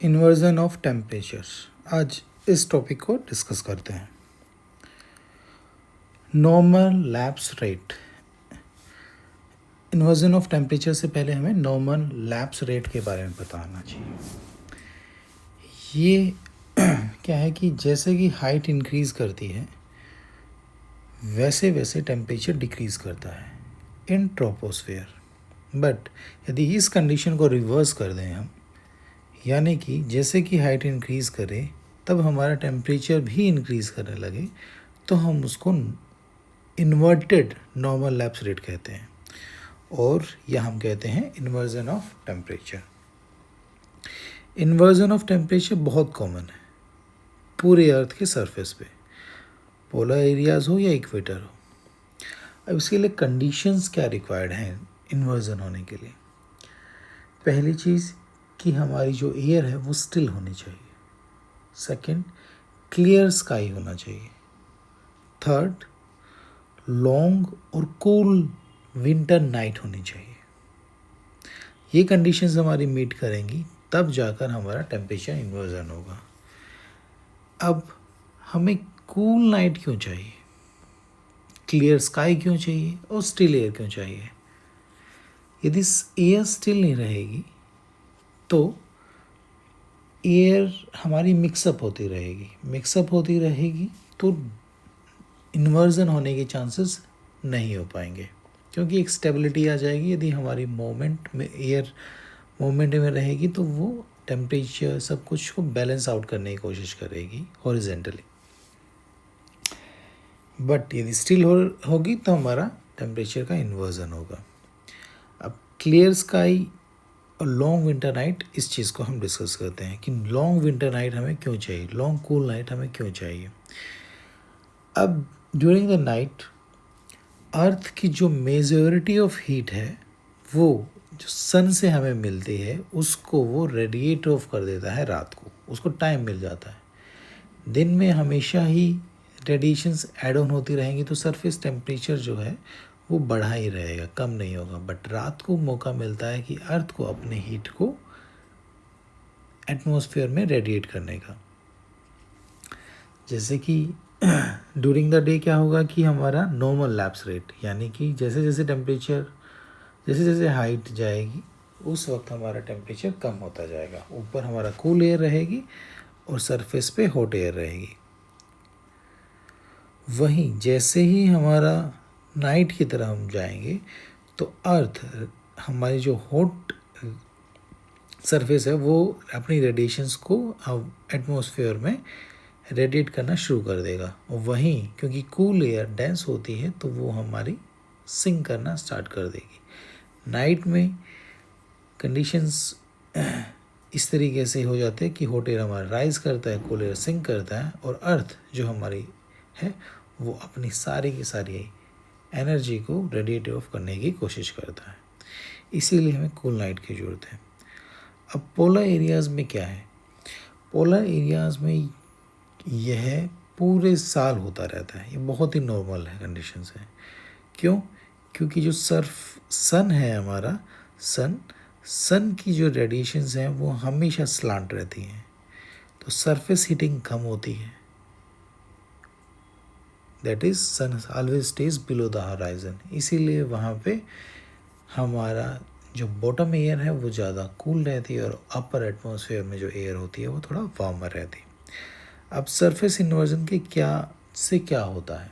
Inversion of temperature. आज इस topic को डिस्कस करते हैं। Normal lapse rate. Inversion of temperature से पहले हमें नॉर्मल लैप्स रेट के बारे में बताना चाहिए। ये क्या है कि जैसे कि हाइट इंक्रीज़ करती है वैसे वैसे टेम्परेचर डिक्रीज़ करता है इन ट्रोपोस्फेयर। बट यदि इस कंडीशन को रिवर्स कर दें हम, यानी कि जैसे कि हाइट इंक्रीज़ करे तब हमारा टेम्परेचर भी इंक्रीज़ करने लगे, तो हम उसको इन्वर्टेड नॉर्मल लैप्स रेट कहते हैं, और यह हम कहते हैं inversion of temperature. Inversion of temperature बहुत कॉमन है पूरे अर्थ के सरफेस पे, पोलर एरियाज़ हो या इक्वेटर हो। अब इसके लिए कंडीशंस क्या रिक्वायर्ड हैं इन्वर्जन होने के लिए? पहली चीज़ कि हमारी जो एयर है वो स्टिल होनी चाहिए। सेकंड, क्लियर स्काई होना चाहिए। थर्ड, लॉन्ग और कूल विंटर नाइट होनी चाहिए। ये कंडीशंस हमारी मीट करेंगी तब जाकर हमारा टेम्परेचर इन्वर्जन होगा। अब हमें कूल नाइट क्यों चाहिए, क्लियर स्काई क्यों चाहिए और स्टिल एयर क्यों चाहिए? यदि एयर स्टिल नहीं रहेगी तो एयर हमारी मिक्सअप होती रहेगी तो इन्वर्जन होने के चांसेस नहीं हो पाएंगे, क्योंकि एक स्टेबिलिटी आ जाएगी। यदि हमारी मोमेंट में एयर मोमेंट में रहेगी तो वो टेम्परेचर सब कुछ को बैलेंस आउट करने की कोशिश करेगी हॉरिजेंटली। बट यदि स्टिल होगी तो हमारा टेम्परेचर का इन्वर्जन होगा। अब क्लियर स्काई और लॉन्ग विंटर नाइट, इस चीज़ को हम डिस्कस करते हैं कि लॉन्ग विंटर नाइट हमें क्यों चाहिए, लॉन्ग कूल नाइट हमें क्यों चाहिए। अब ड्यूरिंग द नाइट अर्थ की जो मेजॉरिटी ऑफ हीट है वो जो सन से हमें मिलती है उसको वो रेडिएट ऑफ कर देता है रात को, उसको टाइम मिल जाता है। दिन में हमेशा ही रेडिएशंस ऐड ऑन होती रहेंगी तो सरफेस टेम्परेचर जो है वो बढ़ा ही रहेगा, कम नहीं होगा। बट रात को मौका मिलता है कि अर्थ को अपने हीट को एटमॉस्फेयर में रेडिएट करने का। जैसे कि ड्यूरिंग द डे क्या होगा कि हमारा नॉर्मल लैप्स रेट, यानी कि जैसे जैसे हाइट जाएगी उस वक्त हमारा टेम्परेचर कम होता जाएगा। ऊपर हमारा कूल एयर रहेगी और सरफेस पे हॉट एयर रहेगी। वहीं जैसे ही हमारा नाइट की तरह हम जाएंगे तो अर्थ हमारी जो हॉट सरफेस है वो अपनी रेडिएशंस को एटमॉस्फेयर में रेडिएट करना शुरू कर देगा, और वहीं क्योंकि कूल एयर डेंस होती है तो वो हमारी सिंक करना स्टार्ट कर देगी। नाइट में कंडीशंस इस तरीके से हो जाते हैं कि हॉट एयर हमारा राइज करता है, कूल एयर सिंक करता है, और अर्थ जो हमारी है वो अपनी सारी की सारी एनर्जी को रेडिएट ऑफ करने की कोशिश करता है। इसीलिए हमें कूल नाइट की ज़रूरत है। अब पोलर एरियाज़ में क्या है? पोलर एरियाज़ में यह पूरे साल होता रहता है, ये बहुत ही नॉर्मल है, कंडीशंस है। क्यों? क्योंकि जो सन है हमारा, सन की जो रेडिएशंस हैं वो हमेशा स्लांट रहती हैं, तो सरफेस हीटिंग कम होती है। That is sun always stage below the horizon, इसीलिए वहाँ पे हमारा जो बॉटम एयर है वो ज़्यादा कूल रहती है और अपर एटमॉस्फेयर में जो एयर होती है वो थोड़ा वार्मर रहती है। अब सरफेस इन्वर्जन के क्या होता है?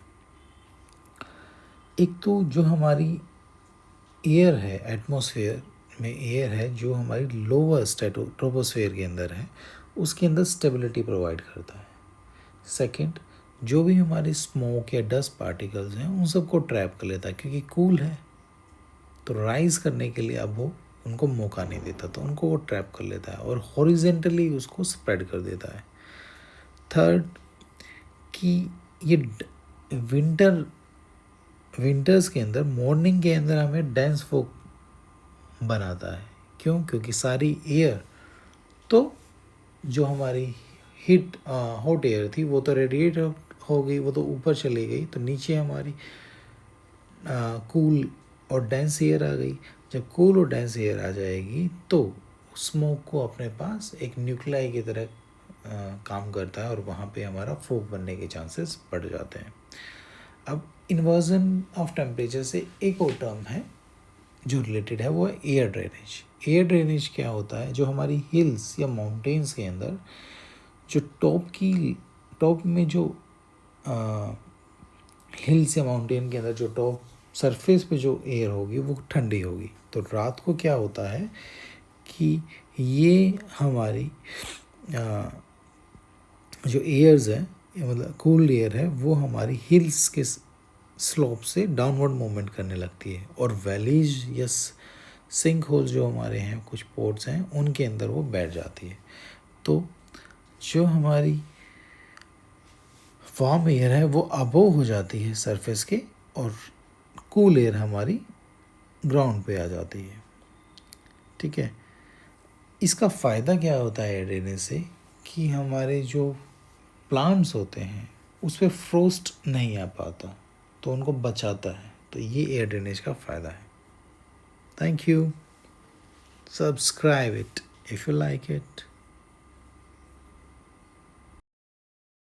एक तो जो हमारी एयर है, एटमॉस्फेयर में एयर है जो हमारी लोअर ट्रोपोस्फेयर के अंदर है, उसके अंदर स्टेबिलिटी प्रोवाइड करता है। सेकंड, जो भी हमारे स्मोक या डस्ट पार्टिकल्स हैं उन सबको ट्रैप कर लेता है, क्योंकि कूल है तो राइज करने के लिए अब वो उनको मौका नहीं देता, तो उनको वो ट्रैप कर लेता है और हॉरिजेंटली उसको स्प्रेड कर देता है। थर्ड, कि ये विंटर्स के अंदर मॉर्निंग के अंदर हमें डेंस फॉग बनाता है। क्यों? क्योंकि सारी एयर तो जो हमारी हॉट एयर थी वो तो रेडिएट हो गई, वो तो ऊपर चली गई, तो नीचे हमारी कूल और डेंस एयर आ गई। जब कूल और डेंस एयर आ जाएगी तो स्मोक को अपने पास एक न्यूक्लाई की तरह काम करता है और वहाँ पे हमारा फोक बनने के चांसेस बढ़ जाते हैं। अब इन्वर्जन ऑफ टेम्परेचर से एक और टर्म है जो रिलेटेड है, वो है एयर ड्रेनेज। एयर ड्रेनेज क्या होता है, जो हमारी हिल्स या माउंटेन्स के अंदर जो टॉप में जो हिल्स या माउंटेन के अंदर जो टॉप सरफेस पे जो एयर होगी वो ठंडी होगी। तो रात को क्या होता है कि ये हमारी जो एयर्स है, मतलब कूल्ड एयर है, वो हमारी हिल्स के स्लोप से डाउनवर्ड मूवमेंट करने लगती है और वैलीज या सिंक होल्स जो हमारे हैं, कुछ पोर्ट्स हैं, उनके अंदर वो बैठ जाती है। तो जो हमारी वार्म एयर है वो अबोव हो जाती है सरफेस के और कूल एयर हमारी ग्राउंड पे आ जाती है। ठीक है, इसका फ़ायदा क्या होता है एयर ड्रेनेज से कि हमारे जो प्लांट्स होते हैं उस पर फ्रोस्ट नहीं आ पाता, तो उनको बचाता है। तो ये एयर ड्रेनेज का फ़ायदा है। Thank you. Subscribe it if you like it.